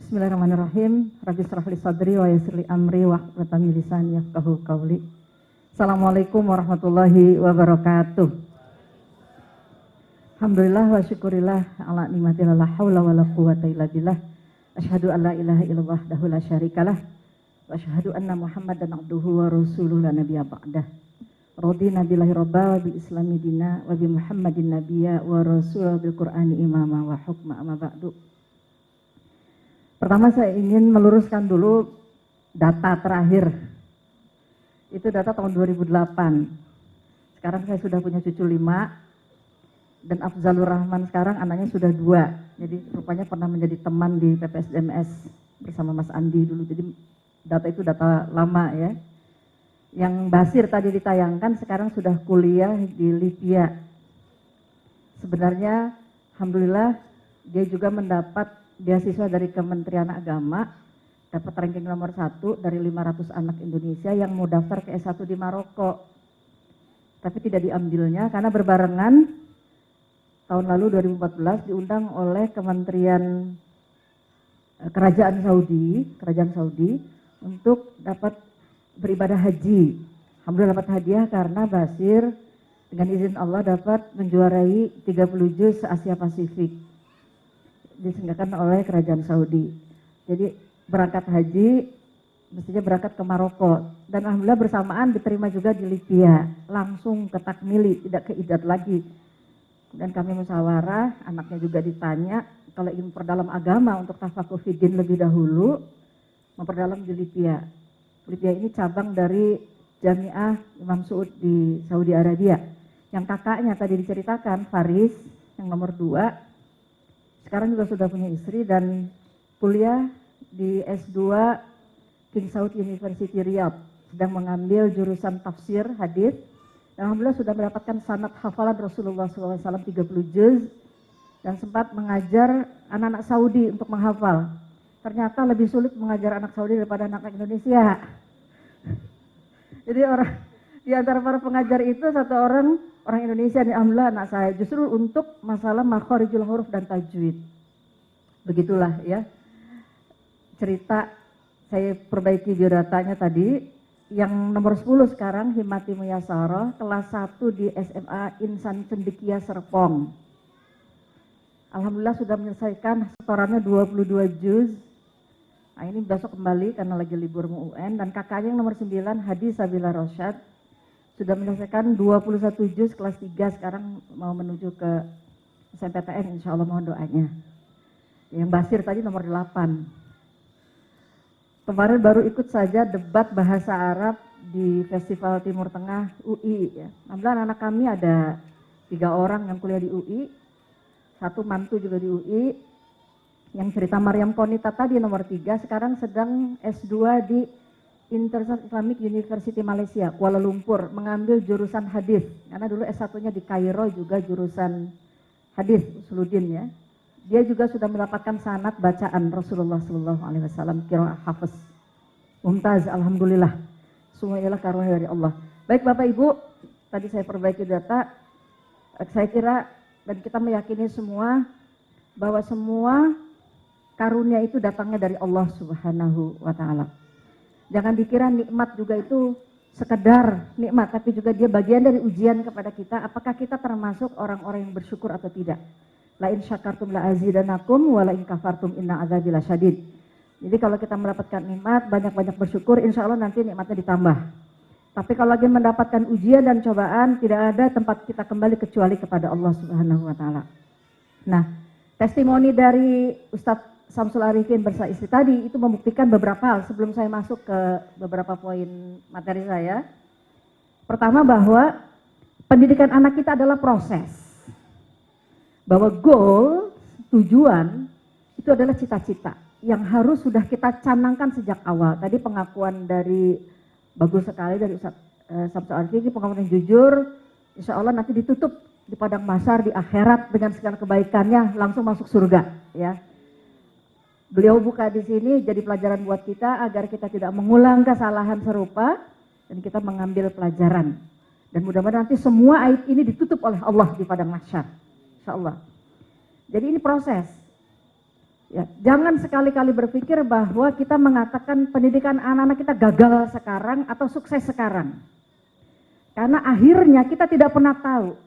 Bismillahirrahmanirrahim. Rabbi shrah li sadri wa yassir li amri wahlul min lisani yafqahu qawli. Assalamualaikum warahmatullahi wabarakatuh. Alhamdulillah wa syukurillah ala nikmatillah la haula wala quwata illa billah. Asyhadu an la ilaha illallah wahdahu la syarikalah wa asyhadu anna Muhammadan abduhu wa rasuluhu la nabiyya ba'dah. Radina billahi rabba wa bil islami dina wa bi Muhammadin nabiyya wa rasulahu bil Qur'ani imama wa hukma amma ba'du. Pertama saya ingin meluruskan dulu data terakhir. Itu data tahun 2008. Sekarang saya sudah punya cucu 5 dan Afzalur Rahman sekarang anaknya sudah 2. Jadi rupanya pernah menjadi teman di PPSDMS bersama Mas Andi dulu. Jadi data itu data lama ya. Yang Basir tadi ditayangkan sekarang sudah kuliah di Libya. Sebenarnya alhamdulillah dia juga mendapat beasiswa dari Kementerian Agama, dapat ranking nomor 1 dari 500 anak Indonesia yang mau daftar ke S1 di Maroko. Tapi tidak diambilnya karena berbarengan tahun lalu 2014 diundang oleh Kementerian Kerajaan Saudi untuk dapat beribadah haji. Alhamdulillah dapat hadiah karena Basir dengan izin Allah dapat menjuarai 30 juz Asia Pasifik. Diselenggarakan oleh Kerajaan Saudi. Jadi berangkat haji mestinya berangkat ke Maroko dan alhamdulillah bersamaan diterima juga di Libya, langsung ke takmili, tidak ke idat lagi. Dan kami musyawarah, anaknya juga ditanya kalau ingin memperdalam agama untuk tafakuh fiddin lebih dahulu, memperdalam di Libya. Libya ini cabang dari Jamiah Imam Saud di Saudi Arabia. Yang kakaknya tadi diceritakan, Faris, yang nomor 2, sekarang juga sudah punya istri dan kuliah di S2 King Saud University Riyadh, sedang mengambil jurusan tafsir hadis. Dan alhamdulillah sudah mendapatkan sanad hafalan Rasulullah SAW 30 juz dan sempat mengajar anak-anak Saudi untuk menghafal. Ternyata lebih sulit mengajar anak Saudi daripada anak Indonesia. Jadi di antara para pengajar itu satu orang Indonesia nih, alhamdulillah anak saya justru untuk masalah makharijul huruf dan tajwid. Begitulah ya cerita. Saya perbaiki biodatanya tadi. Yang nomor 10 sekarang Himati Muyasarah, kelas 1 di SMA Insan Cendekia Serpong. Alhamdulillah sudah menyelesaikan setorannya 22 juz. Nah, ini besok kembali karena lagi libur UN. Dan kakaknya yang nomor 9 Hadi Sabila Rosyad sudah menyelesaikan 21 juz kelas 3, sekarang mau menuju ke SNPTN, insya Allah mohon doanya. Yang Basir tadi nomor 8. Kemarin baru ikut saja debat bahasa Arab di Festival Timur Tengah UI. Ya. Alhamdulillah anak kami ada 3 orang yang kuliah di UI, 1 mantu juga di UI. Yang cerita Maryam Konita tadi nomor 3, sekarang sedang S2 di International Islamic University Malaysia, Kuala Lumpur, mengambil jurusan hadis. Karena dulu S1-nya di Kairo juga jurusan hadis, Usuluddin ya. Dia juga sudah mendapatkan sanad bacaan Rasulullah SAW, qiraah hafiz. Mumtaz, alhamdulillah. Semua ialah karunia dari Allah. Baik Bapak Ibu, tadi saya perbaiki data. Saya kira dan kita meyakini semua bahwa semua karunia itu datangnya dari Allah Subhanahu wa Ta'ala. Jangan dikira nikmat juga itu sekedar nikmat, tapi juga dia bagian dari ujian kepada kita. Apakah kita termasuk orang-orang yang bersyukur atau tidak? La in syakartum la azidanakum wa la in kafartum inna adzabi lasyadid. Jadi kalau kita mendapatkan nikmat, banyak-banyak bersyukur, insya Allah nanti nikmatnya ditambah. Tapi kalau lagi mendapatkan ujian dan cobaan, tidak ada tempat kita kembali kecuali kepada Allah Subhanahu wa Ta'ala. Nah, testimoni dari Ustadz Samsul Arifin bersama istri tadi itu membuktikan beberapa hal sebelum saya masuk ke beberapa poin materi saya. Pertama bahwa pendidikan anak kita adalah proses. Bahwa goal, tujuan itu adalah cita-cita yang harus sudah kita canangkan sejak awal. Tadi pengakuan dari bagus sekali dari Ustadz Samsul Arifin, ini pengakuan yang jujur, insya Allah nanti ditutup di padang mahsyar di akhirat dengan segala kebaikannya langsung masuk surga ya. Beliau buka di sini jadi pelajaran buat kita agar kita tidak mengulang kesalahan serupa dan kita mengambil pelajaran. Dan mudah-mudahan nanti semua aib ini ditutup oleh Allah di padang mahsyar. Insyaallah. Jadi ini proses. Ya, jangan sekali-kali berpikir bahwa kita mengatakan pendidikan anak-anak kita gagal sekarang atau sukses sekarang. Karena akhirnya kita tidak pernah tahu.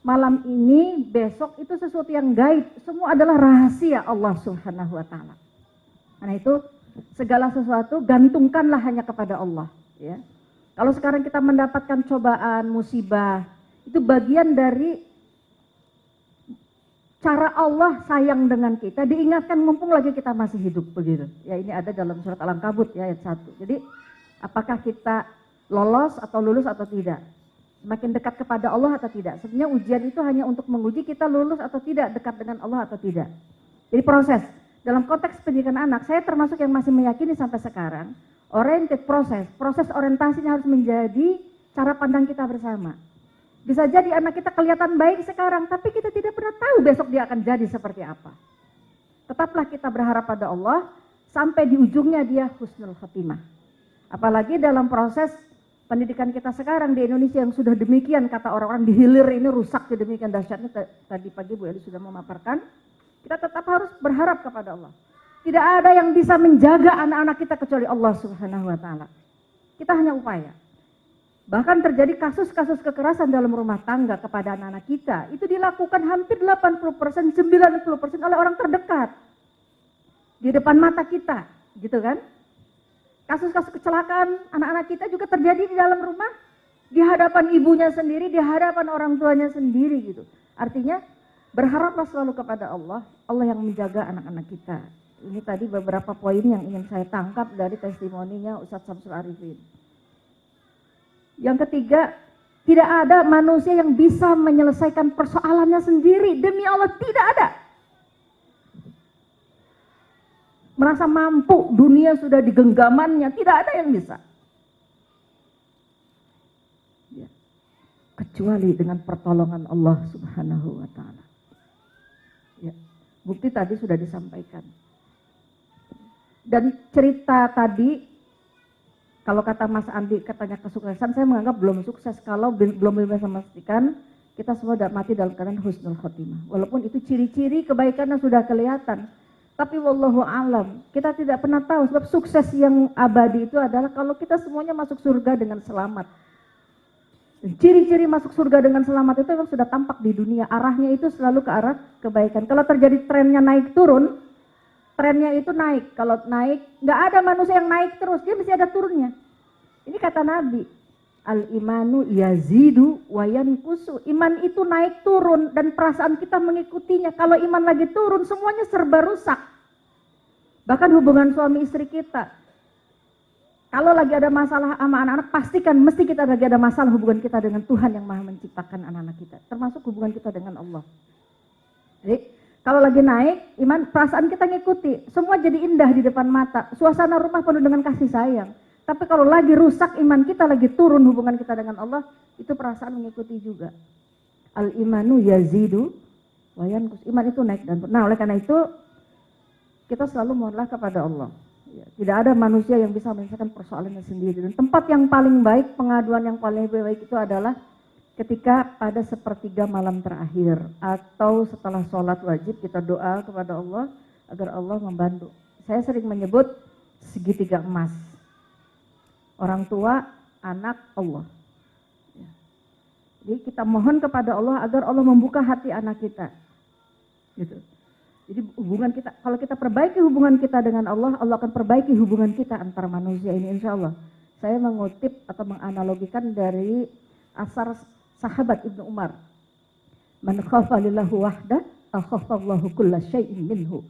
Malam ini, besok itu sesuatu yang gaib. Semua adalah rahasia Allah Subhanahu wa Ta'ala. Karena itu segala sesuatu gantungkanlah hanya kepada Allah. Ya. Kalau sekarang kita mendapatkan cobaan, musibah, itu bagian dari cara Allah sayang dengan kita, diingatkan mumpung lagi kita masih hidup begitu. Ya, ini ada dalam surat Al-Ankabut ya ayat 1. Jadi apakah kita lolos atau lulus atau tidak? Semakin dekat kepada Allah atau tidak? Sebenarnya ujian itu hanya untuk menguji kita lulus atau tidak, dekat dengan Allah atau tidak. Jadi proses. Dalam konteks pendidikan anak, saya termasuk yang masih meyakini sampai sekarang, oriented proses orientasinya harus menjadi cara pandang kita bersama. Bisa jadi anak kita kelihatan baik sekarang, tapi kita tidak pernah tahu besok dia akan jadi seperti apa. Tetaplah kita berharap pada Allah, sampai di ujungnya dia husnul khotimah. Apalagi dalam proses pendidikan kita sekarang di Indonesia yang sudah demikian, kata orang-orang di hilir ini rusak demikian dahsyatnya, tadi pagi Bu Eli sudah memaparkan, kita tetap harus berharap kepada Allah. Tidak ada yang bisa menjaga anak-anak kita kecuali Allah Subhanahu wa Ta'ala. Kita hanya upaya. Bahkan terjadi kasus-kasus kekerasan dalam rumah tangga kepada anak-anak kita. Itu dilakukan hampir 80%, 90% oleh orang terdekat. Di depan mata kita, gitu kan. Kasus-kasus kecelakaan anak-anak kita juga terjadi di dalam rumah. Di hadapan ibunya sendiri, di hadapan orang tuanya sendiri gitu. Artinya berharaplah selalu kepada Allah. Allah yang menjaga anak-anak kita. Ini tadi beberapa poin yang ingin saya tangkap dari testimoninya Ustadz Samsul Arifin. Yang ketiga, tidak ada manusia yang bisa menyelesaikan persoalannya sendiri. Demi Allah, tidak ada. Merasa mampu, dunia sudah di genggamannya, tidak ada yang bisa. Ya. Kecuali dengan pertolongan Allah Subhanahu wa Ta'ala. Ya. Bukti tadi sudah disampaikan. Dan cerita tadi, kalau kata Mas Andi katanya kesuksesan, saya menganggap belum sukses kalau belum bisa memastikan kita semua mati dalam keadaan husnul khotimah. Walaupun itu ciri-ciri kebaikannya sudah kelihatan. Tapi wallahu alam, kita tidak pernah tahu sebab sukses yang abadi itu adalah kalau kita semuanya masuk surga dengan selamat. Dan ciri-ciri masuk surga dengan selamat itu memang sudah tampak di dunia. Arahnya itu selalu ke arah kebaikan. Kalau terjadi trennya naik turun, trennya itu naik. Kalau naik, nggak ada manusia yang naik terus, dia mesti ada turunnya. Ini kata Nabi, al-imanu yazidu wa yanqusu. Iman itu naik turun dan perasaan kita mengikutinya. Kalau iman lagi turun, semuanya serba rusak. Bahkan hubungan suami istri kita. Kalau lagi ada masalah sama anak-anak, pastikan mesti kita lagi ada masalah hubungan kita dengan Tuhan yang Maha menciptakan anak-anak kita. Termasuk hubungan kita dengan Allah. Jadi, kalau lagi naik, iman, perasaan kita ngikuti. Semua jadi indah di depan mata. Suasana rumah penuh dengan kasih sayang. Tapi kalau lagi rusak iman kita, lagi turun hubungan kita dengan Allah, itu perasaan mengikuti juga. Al-imanu yazidu wa yanqus. Iman itu naik dan turun. Nah, oleh karena itu, kita selalu mohonlah kepada Allah. Ya, tidak ada manusia yang bisa menyelesaikan persoalannya sendiri. Dan tempat yang paling baik, pengaduan yang paling baik itu adalah ketika pada sepertiga malam terakhir atau setelah sholat wajib kita doa kepada Allah agar Allah membantu. Saya sering menyebut segitiga emas. Orang tua, anak, Allah. Ya. Jadi kita mohon kepada Allah agar Allah membuka hati anak kita. Gitu. Jadi hubungan kita, kalau kita perbaiki hubungan kita dengan Allah, Allah akan perbaiki hubungan kita antar manusia ini insya Allah. Saya mengutip atau menganalogikan dari asar sahabat Ibnu Umar. Man khafa lillahu wahda, akhafallahu kulla syai'in minhu.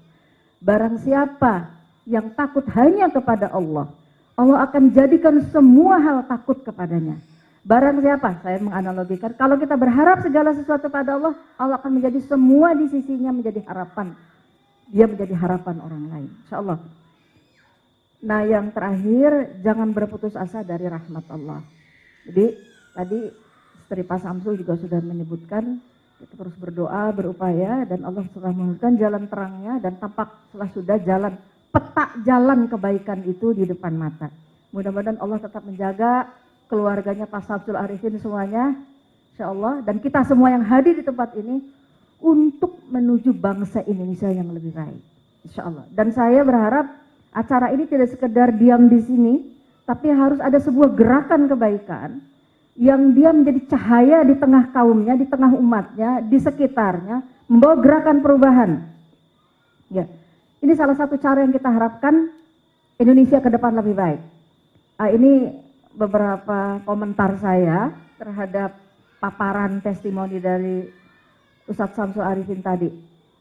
Barang siapa yang takut hanya kepada Allah, Allah akan jadikan semua hal takut kepadanya. Barang siapa, saya menganalogikan, kalau kita berharap segala sesuatu pada Allah, Allah akan menjadi semua di sisinya menjadi harapan. Dia menjadi harapan orang lain, insya Allah. Nah yang terakhir, jangan berputus asa dari rahmat Allah. Jadi tadi istri Pak Samsul juga sudah menyebutkan, kita terus berdoa, berupaya, dan Allah telah menunjukkan jalan terangnya, dan tampak sudah jalan, peta jalan kebaikan itu di depan mata. Mudah-mudahan Allah tetap menjaga keluarganya Pak Samsul Arifin semuanya, insya Allah, dan kita semua yang hadir di tempat ini, untuk menuju bangsa Indonesia yang lebih baik. insya Allah. Dan saya berharap acara ini tidak sekedar diam di sini, tapi harus ada sebuah gerakan kebaikan yang dia menjadi cahaya di tengah kaumnya, di tengah umatnya, di sekitarnya, membawa gerakan perubahan. Ya, ini salah satu cara yang kita harapkan Indonesia ke depan lebih baik. Ini beberapa komentar saya terhadap paparan testimoni dari Ustadz Samsul Arifin tadi.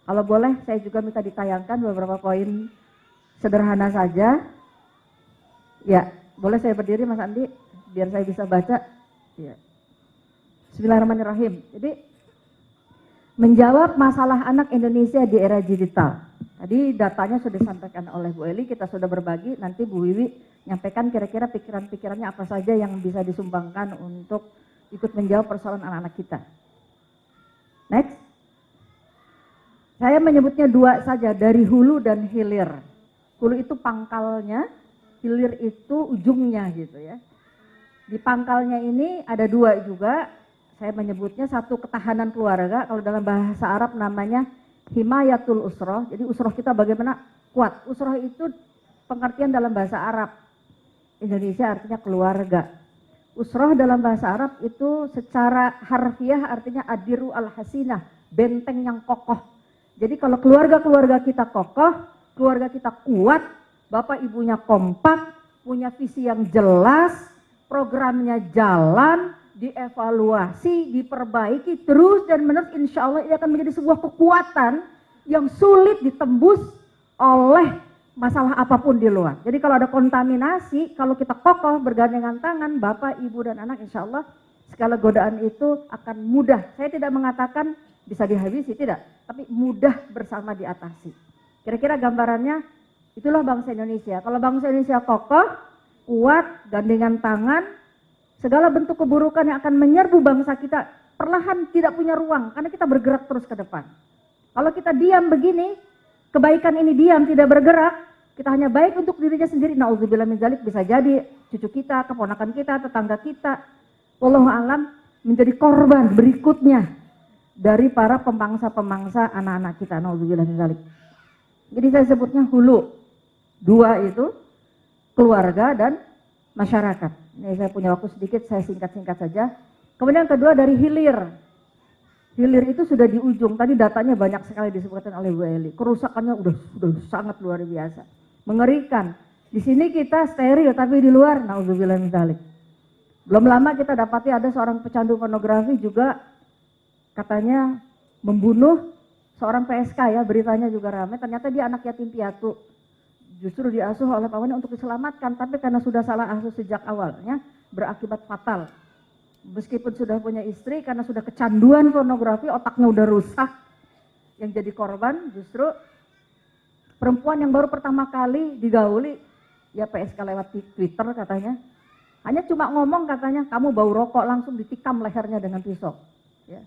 Kalau boleh saya juga minta ditayangkan beberapa poin sederhana saja. Ya, boleh saya berdiri Mas Andi biar saya bisa baca. Ya. Bismillahirrahmanirrahim. Jadi menjawab masalah anak Indonesia di era digital. Tadi datanya sudah disampaikan oleh Bu Eli, kita sudah berbagi, nanti Bu Wiwi nyampaikan kira-kira pikiran-pikirannya apa saja yang bisa disumbangkan untuk ikut menjawab persoalan anak-anak kita. Next. Saya menyebutnya dua saja, dari hulu dan hilir. Hulu itu pangkalnya, hilir itu ujungnya gitu ya. Di pangkalnya ini ada dua juga, saya menyebutnya satu ketahanan keluarga, kalau dalam bahasa Arab namanya himayatul usroh. Jadi usroh kita bagaimana kuat. Usroh itu pengertian dalam bahasa Arab. Indonesia artinya keluarga. Usroh dalam bahasa Arab itu secara harfiah artinya adiru al-hasinah, benteng yang kokoh. Jadi kalau keluarga-keluarga kita kokoh, keluarga kita kuat, bapak ibunya kompak, punya visi yang jelas, programnya jalan, dievaluasi, diperbaiki terus dan menerus, insya Allah ini akan menjadi sebuah kekuatan yang sulit ditembus oleh masalah apapun di luar. Jadi kalau ada kontaminasi, kalau kita kokoh bergandengan tangan, bapak, ibu dan anak, insya Allah segala godaan itu akan mudah. Saya tidak mengatakan bisa dihabisi, tidak, tapi mudah bersama diatasi. Kira-kira gambarannya itulah bangsa Indonesia. Kalau bangsa Indonesia kokoh, kuat, gandengan tangan, segala bentuk keburukan yang akan menyerbu bangsa kita perlahan tidak punya ruang karena kita bergerak terus ke depan. Kalau kita diam begini, kebaikan ini diam tidak bergerak, kita hanya baik untuk dirinya sendiri, naudzubillah min dzalik, bisa jadi cucu kita, keponakan kita, tetangga kita, wallahu alam, menjadi korban berikutnya dari para pemangsa-pemangsa anak-anak kita, naudzubillah min dzalik. Jadi saya sebutnya hulu. Dua itu keluarga dan masyarakat. Ini saya punya waktu sedikit, saya singkat-singkat saja. Kemudian kedua dari hilir. Hilir itu sudah di ujung, tadi datanya banyak sekali disebutkan oleh Bu Eli. Kerusakannya udah sangat luar biasa. Mengerikan. Di sini kita steril, tapi di luar, naudzubillah min dzalik. Belum lama kita dapati ada seorang pecandu pornografi juga katanya membunuh seorang PSK ya, beritanya juga ramai. Ternyata dia anak yatim piatu. Justru diasuh oleh pamannya untuk diselamatkan, tapi karena sudah salah asuh sejak awalnya berakibat fatal. Meskipun sudah punya istri, karena sudah kecanduan pornografi, otaknya udah rusak. Yang jadi korban justru perempuan yang baru pertama kali digauli, ya PSK lewat Twitter katanya. Hanya cuma ngomong katanya, kamu bau rokok, langsung ditikam lehernya dengan pisau. Ya.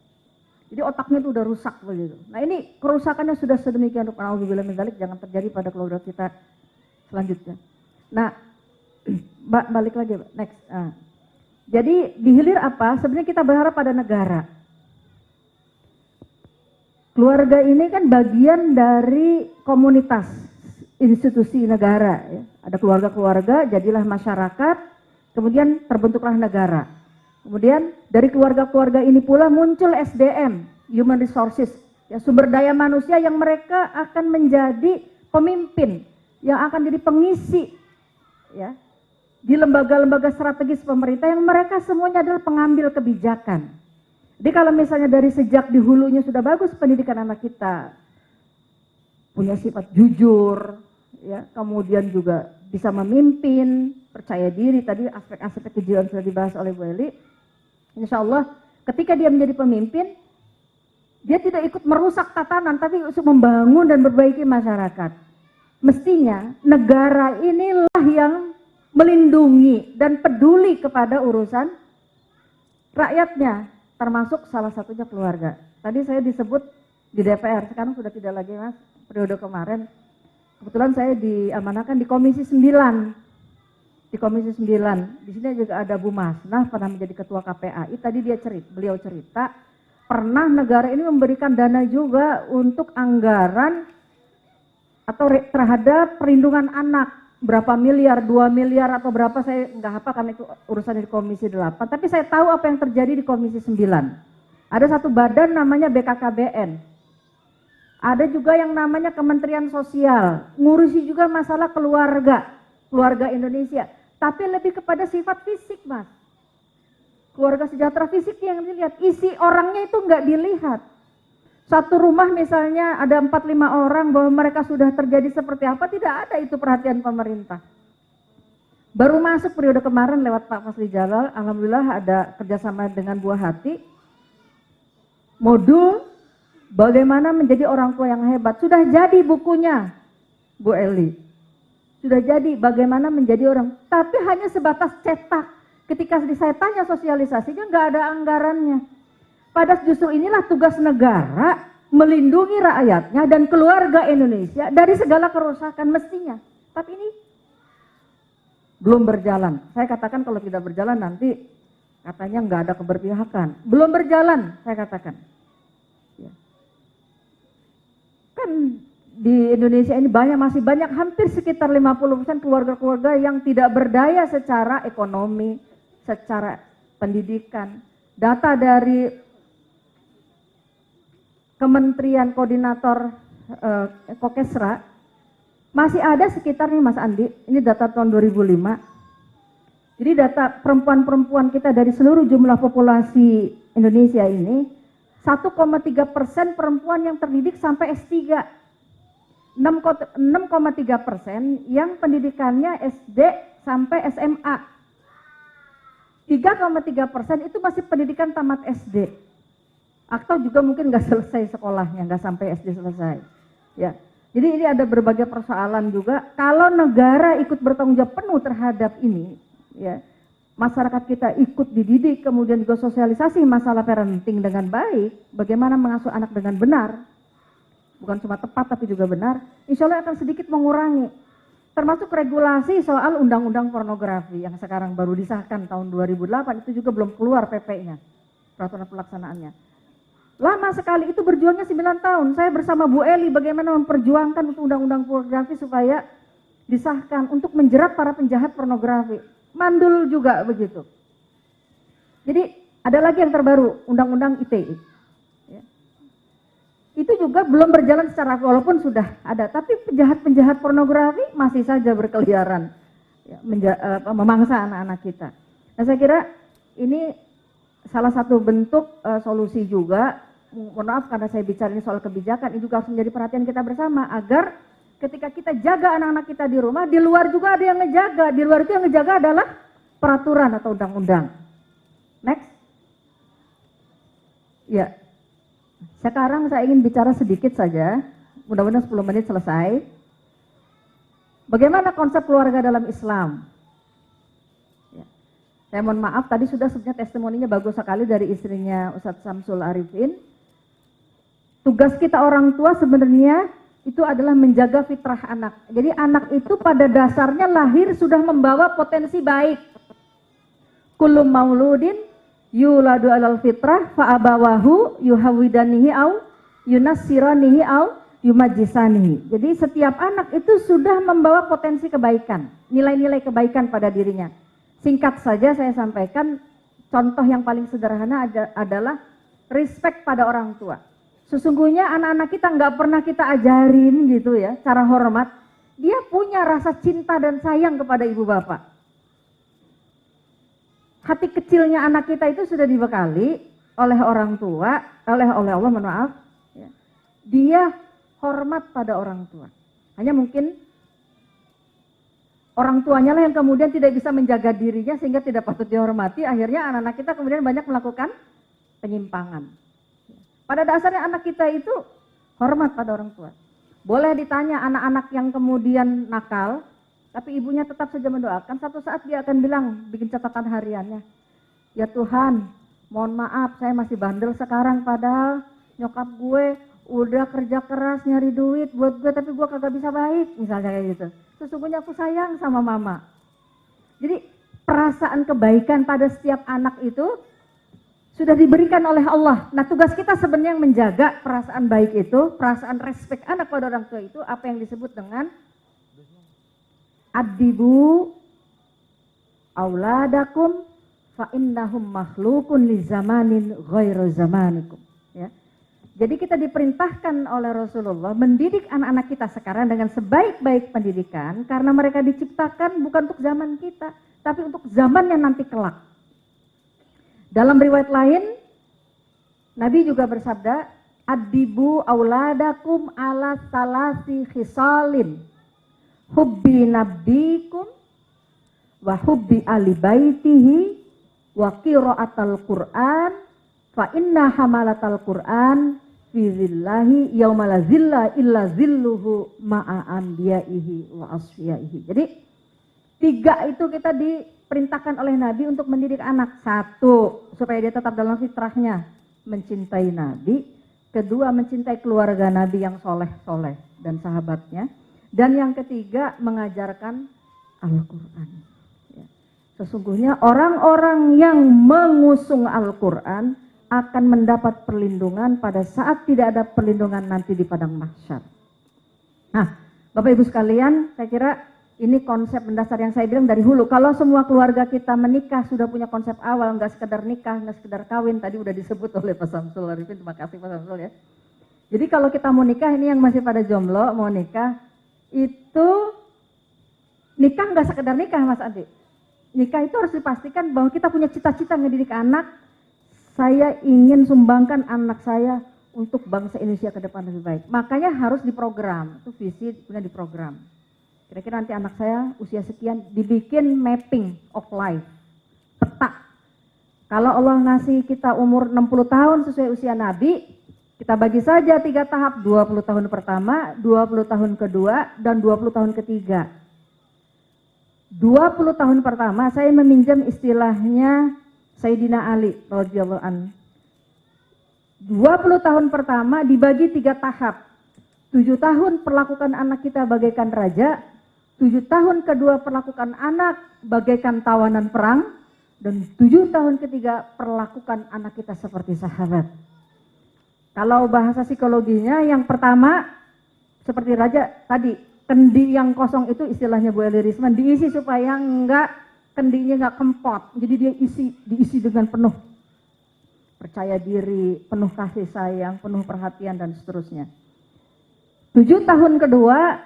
Jadi otaknya itu udah rusak begitu. Nah ini kerusakannya sudah sedemikian rupa, naudzubillah min dzalik, jangan terjadi pada keluarga kita selanjutnya. Nah, balik lagi, next. Jadi di hilir apa? Sebenarnya kita berharap pada negara. Keluarga ini kan bagian dari komunitas, institusi negara. Ya. Ada keluarga-keluarga, jadilah masyarakat, kemudian terbentuklah negara. Kemudian dari keluarga-keluarga ini pula muncul SDM, Human Resources, ya, sumber daya manusia yang mereka akan menjadi pemimpin, yang akan jadi pengisi ya, di lembaga-lembaga strategis pemerintah yang mereka semuanya adalah pengambil kebijakan. Jadi kalau misalnya dari sejak di hulunya sudah bagus pendidikan anak kita, punya sifat jujur, ya, kemudian juga bisa memimpin, percaya diri, tadi aspek-aspek kejiwaan sudah dibahas oleh Bu Eli. Insya Allah ketika dia menjadi pemimpin, dia tidak ikut merusak tatanan, tapi untuk membangun dan memperbaiki masyarakat. Mestinya negara inilah yang melindungi dan peduli kepada urusan rakyatnya, termasuk salah satunya keluarga. Tadi saya disebut di DPR, sekarang sudah tidak lagi Mas, periode kemarin. Kebetulan saya diamanahkan di Komisi 9. Di Komisi 9, di sini juga ada Bu Masnah, pernah menjadi Ketua KPAI. Tadi beliau cerita, pernah negara ini memberikan dana juga untuk anggaran atau terhadap perlindungan anak, berapa miliar, 2 miliar atau berapa, saya nggak hafal karena itu urusan di Komisi 8, tapi saya tahu apa yang terjadi di Komisi 9. Ada satu badan namanya BKKBN. Ada juga yang namanya Kementerian Sosial, ngurusi juga masalah keluarga Indonesia, tapi lebih kepada sifat fisik, Mas. Keluarga sejahtera fisik yang dilihat, isi orangnya itu nggak dilihat. Satu rumah misalnya ada 4-5 orang, bahwa mereka sudah terjadi seperti apa, tidak ada itu perhatian pemerintah. Baru masuk periode kemarin lewat Pak Fasli Jalal, alhamdulillah ada kerjasama dengan Buah Hati, modul bagaimana menjadi orang tua yang hebat. Sudah jadi bukunya, Bu Eli. Sudah jadi bagaimana menjadi orang, tapi hanya sebatas cetak. Ketika saya tanya sosialisasinya nggak ada anggarannya. Padahal justru inilah tugas negara, melindungi rakyatnya dan keluarga Indonesia dari segala kerusakan mestinya. Tapi ini belum berjalan. Saya katakan kalau tidak berjalan nanti katanya nggak ada keberpihakan. Belum berjalan, saya katakan. Ya. Kan di Indonesia ini masih banyak, hampir sekitar 50% keluarga-keluarga yang tidak berdaya secara ekonomi, secara pendidikan. Data dari Kementerian Koordinator Kokesra masih ada sekitar nih Mas Andi, ini data tahun 2005. Jadi data perempuan-perempuan kita dari seluruh jumlah populasi Indonesia ini 1,3% perempuan yang terdidik sampai S3. 6,3% yang pendidikannya SD sampai SMA. 3,3% itu masih pendidikan tamat SD. Atau juga mungkin nggak selesai sekolahnya, nggak sampai SD selesai. Ya, jadi ini ada berbagai persoalan juga. Kalau negara ikut bertanggung jawab penuh terhadap ini, ya, masyarakat kita ikut dididik, kemudian juga sosialisasi masalah parenting dengan baik, bagaimana mengasuh anak dengan benar, bukan cuma tepat tapi juga benar, insya Allah akan sedikit mengurangi. Termasuk regulasi soal undang-undang pornografi yang sekarang baru disahkan tahun 2008, itu juga belum keluar PP-nya, peraturan pelaksanaannya. Lama sekali, itu berjuangnya 9 tahun. Saya bersama Bu Eli bagaimana memperjuangkan untuk undang-undang pornografi supaya disahkan untuk menjerat para penjahat pornografi. Mandul juga begitu. Jadi ada lagi yang terbaru, undang-undang ITE. Ya. Itu juga belum berjalan secara, walaupun sudah ada, tapi penjahat-penjahat pornografi masih saja berkeliaran, ya, memangsa anak-anak kita. Nah saya kira ini salah satu bentuk solusi juga. Mohon maaf karena saya bicara ini soal kebijakan, ini juga harus menjadi perhatian kita bersama agar ketika kita jaga anak-anak kita di rumah, di luar juga ada yang ngejaga. Di luar itu yang ngejaga adalah peraturan atau undang-undang. Next. Ya. Sekarang saya ingin bicara sedikit saja, mudah-mudahan 10 menit selesai. Bagaimana konsep keluarga dalam Islam? Ya. Saya mohon maaf, tadi sudah sebenarnya testimoninya bagus sekali dari istrinya Ustadz Samsul Arifin. Tugas kita orang tua sebenarnya itu adalah menjaga fitrah anak. Jadi anak itu pada dasarnya lahir sudah membawa potensi baik. Kullu mauludin yuladu alal fitrah fa'abawahu yuhawidanihi au yunassiranihi au yumajisanihi. Jadi setiap anak itu sudah membawa potensi kebaikan, nilai-nilai kebaikan pada dirinya. Singkat saja saya sampaikan, contoh yang paling sederhana adalah respect pada orang tua. Sesungguhnya anak-anak kita nggak pernah kita ajarin gitu ya, cara hormat. Dia punya rasa cinta dan sayang kepada ibu bapak. Hati kecilnya anak kita itu sudah dibekali oleh orang tua, oleh Allah, mohon maaf. Ya. Dia hormat pada orang tua. Hanya mungkin orang tuanya lah yang kemudian tidak bisa menjaga dirinya sehingga tidak patut dihormati. Akhirnya anak-anak kita kemudian banyak melakukan penyimpangan. Pada dasarnya anak kita itu hormat pada orang tua. Boleh ditanya anak-anak yang kemudian nakal, tapi ibunya tetap saja mendoakan, satu saat dia akan bilang, bikin catatan hariannya. Ya Tuhan, mohon maaf saya masih bandel sekarang padahal nyokap gue udah kerja keras nyari duit buat gue tapi gue kagak bisa baik, misalnya kayak gitu. Sesungguhnya aku sayang sama mama. Jadi perasaan kebaikan pada setiap anak itu sudah diberikan oleh Allah. Nah, tugas kita sebenarnya menjaga perasaan baik itu, perasaan respect anak pada orang tua itu, apa yang disebut dengan adibu auladakum fa innahum makhlukun li zamanin ghairu zamanikum. Ya. Jadi kita diperintahkan oleh Rasulullah mendidik anak-anak kita sekarang dengan sebaik-baik pendidikan karena mereka diciptakan bukan untuk zaman kita, tapi untuk zaman yang nanti kelak. Dalam riwayat lain, Nabi juga bersabda, adibu auladakum ala salasi khisalin, hubbi nabbikum, wa hubbi ali baitihi, wa qiraatal Qur'an, fa inna hamalatal Qur'an fi zillahi yauma la zilla illa zilluhu ma'a anbiya'ihi wa asfiyaihi. Jadi 3 itu kita diperintahkan oleh Nabi untuk mendidik anak. 1, supaya dia tetap dalam fitrahnya, mencintai Nabi. 2, mencintai keluarga Nabi yang soleh-soleh dan sahabatnya. Dan yang 3, mengajarkan Al-Quran. Ya. Sesungguhnya orang-orang yang mengusung Al-Quran akan mendapat perlindungan pada saat tidak ada perlindungan nanti di padang mahsyar. Nah, Bapak Ibu sekalian, saya kira ini konsep mendasar yang saya bilang dari hulu. Kalau semua keluarga kita menikah sudah punya konsep awal, nggak sekedar nikah, nggak sekedar kawin, tadi udah disebut oleh Pak Samsul Arifin, terima kasih Pak Samsul ya. Jadi kalau kita mau nikah, ini yang masih pada jomblo mau nikah, itu nikah nggak sekedar nikah Mas Adi. Nikah itu harus dipastikan bahwa kita punya cita-cita mendidik anak. Saya ingin sumbangkan anak saya untuk bangsa Indonesia ke depan lebih baik. Makanya harus diprogram, itu visi punya diprogram. Kira-kira nanti anak saya usia sekian dibikin mapping of life, peta. Kalau Allah ngasih kita umur 60 tahun sesuai usia Nabi, kita bagi saja 3 tahap, 20 tahun pertama, 20 tahun kedua, dan 20 tahun ketiga. 20 tahun pertama saya meminjam istilahnya Sayyidina Ali radhiyallahu anhu. 20 tahun pertama dibagi 3 tahap. 7 tahun perlakukan anak kita bagaikan raja, 7 tahun kedua perlakukan anak bagaikan tawanan perang, dan 7 tahun ketiga perlakukan anak kita seperti sahabat. Kalau bahasa psikologinya yang pertama seperti raja tadi, kendi yang kosong itu istilahnya Bu Eli Risman, diisi supaya enggak kendinya nggak kempot, jadi dia diisi dengan penuh percaya diri, penuh kasih sayang, penuh perhatian dan seterusnya. 7 tahun kedua,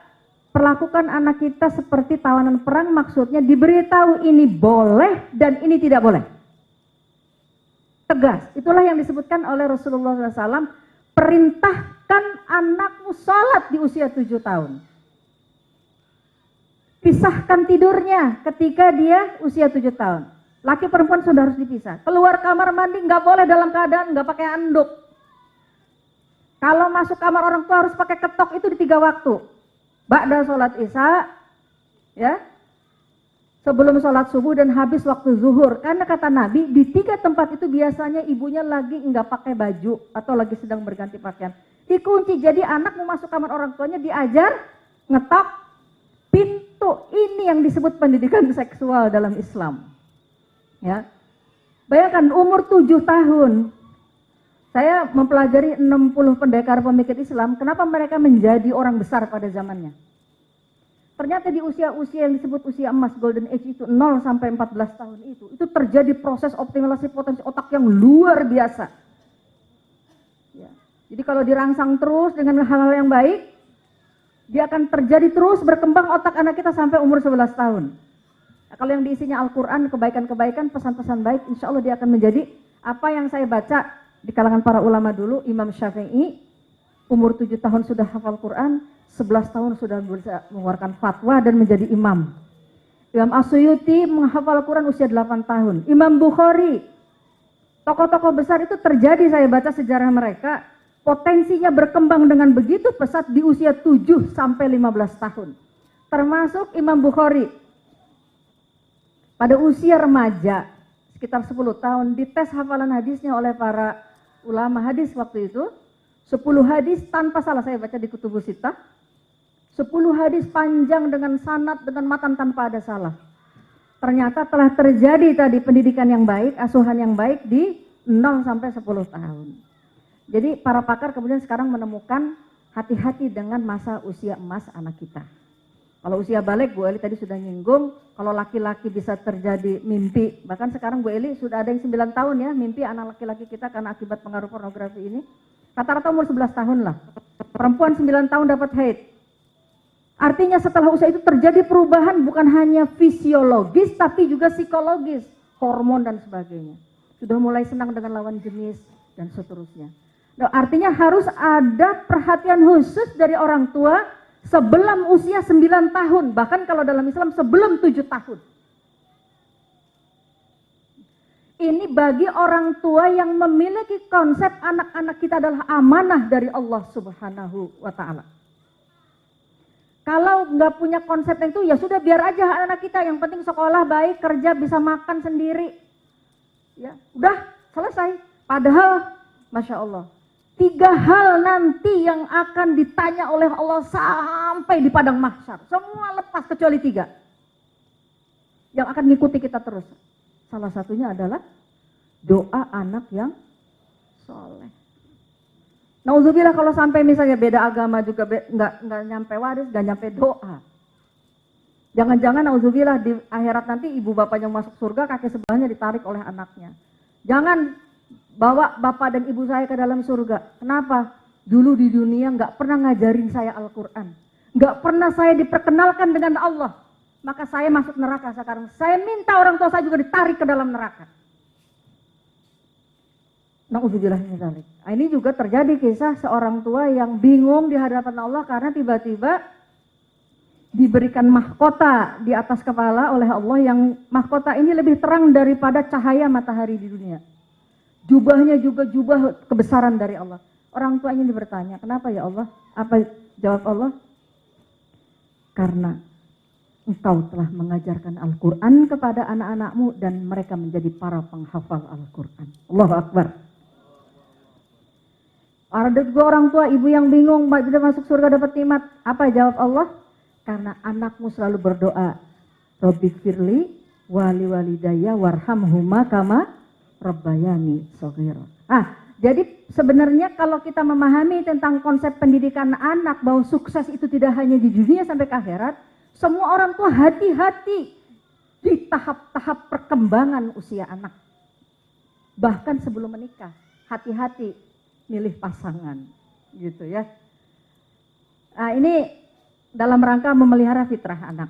perlakukan anak kita seperti tawanan perang, maksudnya diberitahu ini boleh dan ini tidak boleh. Tegas, itulah yang disebutkan oleh Rasulullah SAW, perintahkan anakmu sholat di usia 7 tahun. Pisahkan tidurnya ketika dia usia 7 tahun. Laki perempuan sudah harus dipisah. Keluar kamar mandi nggak boleh dalam keadaan nggak pakai anduk. Kalau masuk kamar orang tua harus pakai ketok, itu di 3 waktu. Ba'da sholat isya, ya, sebelum sholat subuh dan habis waktu zuhur. Karena kata Nabi di 3 tempat itu biasanya ibunya lagi nggak pakai baju atau lagi sedang berganti pakaian. Dikunci, jadi anak mau masuk kamar orang tuanya diajar ngetok pintu. Ini yang disebut pendidikan seksual dalam Islam. Ya, bayangkan umur 7 tahun. Saya mempelajari 60 pendekar pemikir Islam, kenapa mereka menjadi orang besar pada zamannya. Ternyata di usia-usia yang disebut usia emas, golden age itu 0 sampai 14 tahun itu terjadi proses optimalisasi potensi otak yang luar biasa. Ya. Jadi kalau dirangsang terus dengan hal-hal yang baik, dia akan terjadi terus berkembang otak anak kita sampai umur 11 tahun. Nah, kalau yang diisinya Al-Quran, kebaikan-kebaikan, pesan-pesan baik, insya Allah dia akan menjadi apa yang saya baca di kalangan para ulama dulu. Imam Syafi'i umur 7 tahun sudah hafal Quran, 11 tahun sudah bisa mengeluarkan fatwa dan menjadi imam. Imam As-Suyuti menghafal Quran usia 8 tahun. Imam Bukhari, tokoh-tokoh besar itu terjadi, saya baca sejarah mereka, potensinya berkembang dengan begitu pesat di usia 7 sampai 15 tahun. Termasuk Imam Bukhari. Pada usia remaja, sekitar 10 tahun, dites hafalan hadisnya oleh para ulama hadis waktu itu. 10 hadis tanpa salah, saya baca di Kutubus Sittah. 10 hadis panjang dengan sanad, dengan matan tanpa ada salah. Ternyata telah terjadi tadi pendidikan yang baik, asuhan yang baik di 0 sampai 10 tahun. Jadi para pakar kemudian sekarang menemukan hati-hati dengan masa usia emas anak kita. Kalau usia balik, Bu Eli tadi sudah nyinggung, kalau laki-laki bisa terjadi mimpi, bahkan sekarang Bu Eli sudah ada yang 9 tahun ya, mimpi anak laki-laki kita karena akibat pengaruh pornografi ini. Rata-rata umur 11 tahun lah. Perempuan 9 tahun dapat haid. Artinya setelah usia itu terjadi perubahan bukan hanya fisiologis, tapi juga psikologis, hormon dan sebagainya. Sudah mulai senang dengan lawan jenis dan seterusnya. Nah, artinya harus ada perhatian khusus dari orang tua sebelum usia 9 tahun, bahkan kalau dalam Islam sebelum 7 tahun. Ini bagi orang tua yang memiliki konsep anak-anak kita adalah amanah dari Allah Subhanahu wa Ta'ala. Kalau nggak punya konsep itu, ya sudah biar aja anak kita, yang penting sekolah baik, kerja bisa makan sendiri. Ya, udah selesai. Padahal, Masya Allah, 3 hal nanti yang akan ditanya oleh Allah sampai di padang mahsyar. Semua lepas kecuali 3. Yang akan ngikuti kita terus. Salah satunya adalah doa anak yang soleh. Nauzubillah kalau sampai misalnya beda agama juga nggak nyampe waris, nggak nyampe doa. Jangan-jangan nauzubillah di akhirat nanti ibu bapaknya masuk surga, kakek sebelahnya ditarik oleh anaknya. Jangan bawa bapak dan ibu saya ke dalam surga. Kenapa? Dulu di dunia nggak pernah ngajarin saya Al-Quran. Nggak pernah saya diperkenalkan dengan Allah. Maka saya masuk neraka sekarang. Saya minta orang tua saya juga ditarik ke dalam neraka. Na'udzubillah min dzalik. Ini juga terjadi kisah seorang tua yang bingung di hadapan Allah karena tiba-tiba diberikan mahkota di atas kepala oleh Allah yang mahkota ini lebih terang daripada cahaya matahari di dunia. Jubahnya juga jubah kebesaran dari Allah. Orang tua ini bertanya, kenapa ya Allah? Apa jawab Allah? Karena engkau telah mengajarkan Al-Quran kepada anak-anakmu dan mereka menjadi para penghafal Al-Quran. Allahu Akbar. Ada juga orang tua, ibu yang bingung, sudah masuk surga dapat nikmat. Apa jawab Allah? Karena anakmu selalu berdoa, Rabbighfirli wali walidayya warhamhuma kama rabbayani shaghira. Jadi sebenarnya kalau kita memahami tentang konsep pendidikan anak bahwa sukses itu tidak hanya di dunia sampai ke akhirat, semua orang tua hati-hati di tahap-tahap perkembangan usia anak. Bahkan sebelum menikah, hati-hati milih pasangan, gitu ya. Ini dalam rangka memelihara fitrah anak.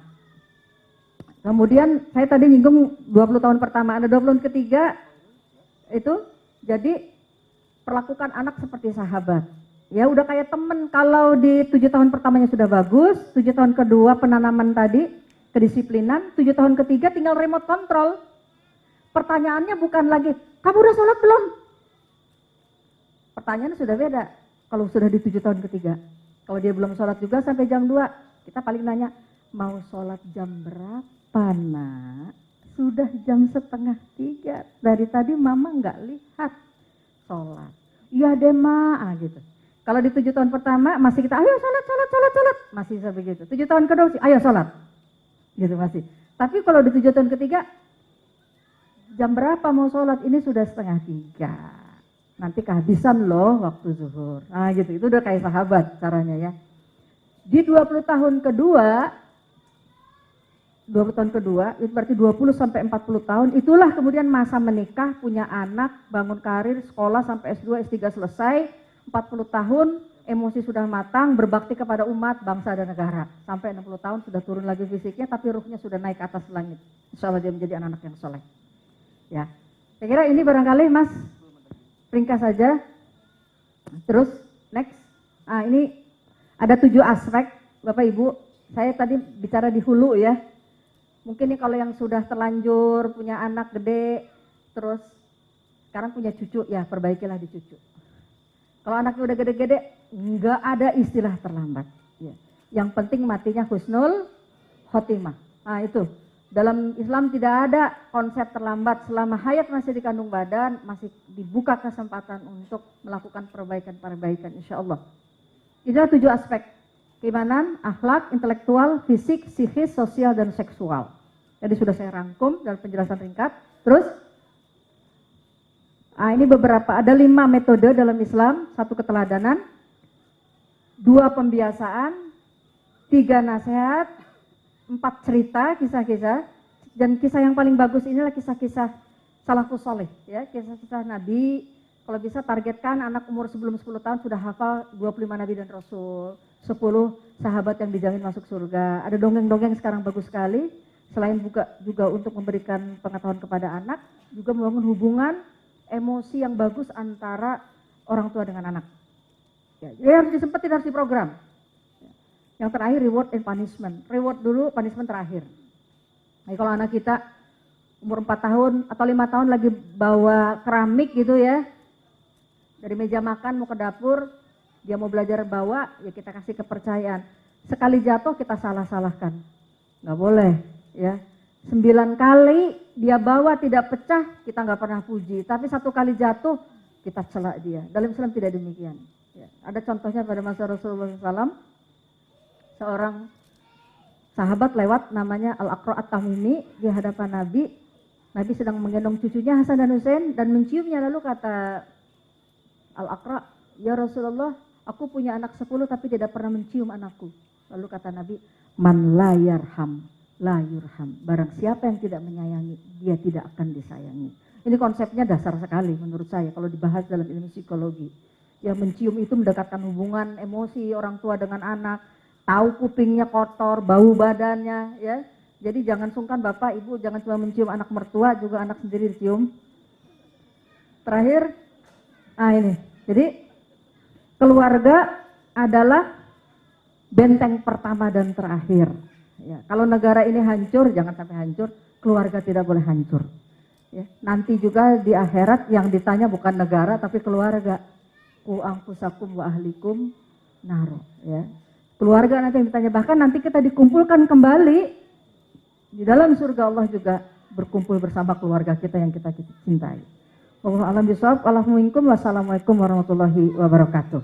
Kemudian saya tadi nyinggung 20 tahun pertama, ada 20 tahun ketiga itu jadi perlakukan anak seperti sahabat. Ya udah kayak temen, kalau di 7 tahun pertamanya sudah bagus, 7 tahun kedua penanaman tadi, kedisiplinan, 7 tahun ketiga tinggal remote control. Pertanyaannya bukan lagi, kamu udah sholat belum? Pertanyaannya sudah beda, kalau sudah di 7 tahun ketiga. Kalau dia belum sholat juga sampai jam 2, kita paling nanya, mau sholat jam berapa nak? Sudah jam 2:30, dari tadi mama nggak lihat sholat. Iya deh ma, gitu. Kalau di 7 tahun pertama masih kita, ayo sholat, masih sebegitu. 7 tahun kedua, ayo sholat, gitu masih. Tapi kalau di 7 tahun ketiga, jam berapa mau sholat? Ini sudah 2:30. Nanti kehabisan loh waktu zuhur. Nah gitu, itu udah kayak sahabat caranya ya. Di 20 tahun kedua, itu berarti 20 sampai 40 tahun, itulah kemudian masa menikah, punya anak, bangun karir, sekolah sampai S2, S3 selesai, 40 tahun, emosi sudah matang, berbakti kepada umat, bangsa dan negara. Sampai 60 tahun sudah turun lagi fisiknya, tapi ruhnya sudah naik ke atas langit. Insya Allah dia menjadi anak-anak yang soleh. Ya, saya kira ini barangkali Mas, ringkas saja. Terus next, ini ada 7 aspek, Bapak Ibu. Saya tadi bicara di hulu ya. Mungkin nih kalau yang sudah terlanjur punya anak gede, terus sekarang punya cucu, ya perbaikilah di cucu. Kalau anaknya udah gede-gede, nggak ada istilah terlambat. Ya. Yang penting matinya husnul khotimah. Nah itu. Dalam Islam tidak ada konsep terlambat, selama hayat masih di kandung badan, masih dibuka kesempatan untuk melakukan perbaikan-perbaikan insya Allah. Itulah 7 aspek, keimanan, akhlak, intelektual, fisik, psikis, sosial, dan seksual. Jadi sudah saya rangkum dalam penjelasan ringkat. Terus, Ini beberapa, ada 5 metode dalam Islam, 1 keteladanan, 2 pembiasaan, 3 nasihat, 4 cerita, kisah-kisah, dan kisah yang paling bagus inilah kisah-kisah salafus soleh, ya, kisah-kisah Nabi. Kalau bisa targetkan anak umur sebelum 10 tahun sudah hafal 25 Nabi dan Rasul, 10 sahabat yang dijamin masuk surga. Ada dongeng-dongeng sekarang bagus sekali, selain juga untuk memberikan pengetahuan kepada anak, juga membangun hubungan emosi yang bagus antara orang tua dengan anak. Ya, jadi harus disempetin, harus diprogram. Yang terakhir reward and punishment. Reward dulu, punishment terakhir. Nah, kalau anak kita umur 4 tahun atau 5 tahun lagi bawa keramik gitu ya, dari meja makan mau ke dapur, dia mau belajar bawa, ya kita kasih kepercayaan. Sekali jatuh kita salah-salahkan, nggak boleh ya. 9 kali dia bawa tidak pecah, kita nggak pernah puji. Tapi 1 kali jatuh, kita celak dia. Dalam Islam tidak demikian. Ya. Ada contohnya pada masa Rasulullah SAW, seorang sahabat lewat namanya Al-Aqra' At-Tamimi di hadapan Nabi. Nabi sedang menggendong cucunya Hasan dan Husain dan menciumnya, lalu kata Al-Aqra', ya Rasulullah, aku punya anak 10 tapi tidak pernah mencium anakku. Lalu kata Nabi, man la yarham, la yurham. Barang siapa yang tidak menyayangi, dia tidak akan disayangi. Ini konsepnya dasar sekali menurut saya kalau dibahas dalam ilmu psikologi. Yang mencium itu mendekatkan hubungan emosi orang tua dengan anak, tahu kupingnya kotor, bau badannya ya. Jadi jangan sungkan Bapak, Ibu, jangan cuma mencium anak mertua, juga anak sendiri dicium. Terakhir, ini. Jadi keluarga adalah benteng pertama dan terakhir. Ya, kalau negara ini hancur, jangan sampai hancur, keluarga tidak boleh hancur. Ya, nanti juga di akhirat yang ditanya bukan negara tapi keluarga. Qu anfusakum wa ahlikum nar. Ya. Keluarga nanti yang ditanya, bahkan nanti kita dikumpulkan kembali di dalam surga, Allah juga berkumpul bersama keluarga kita yang kita cintai. Wallahu a'lam bishawab. Wassalamualaikum warahmatullahi wabarakatuh.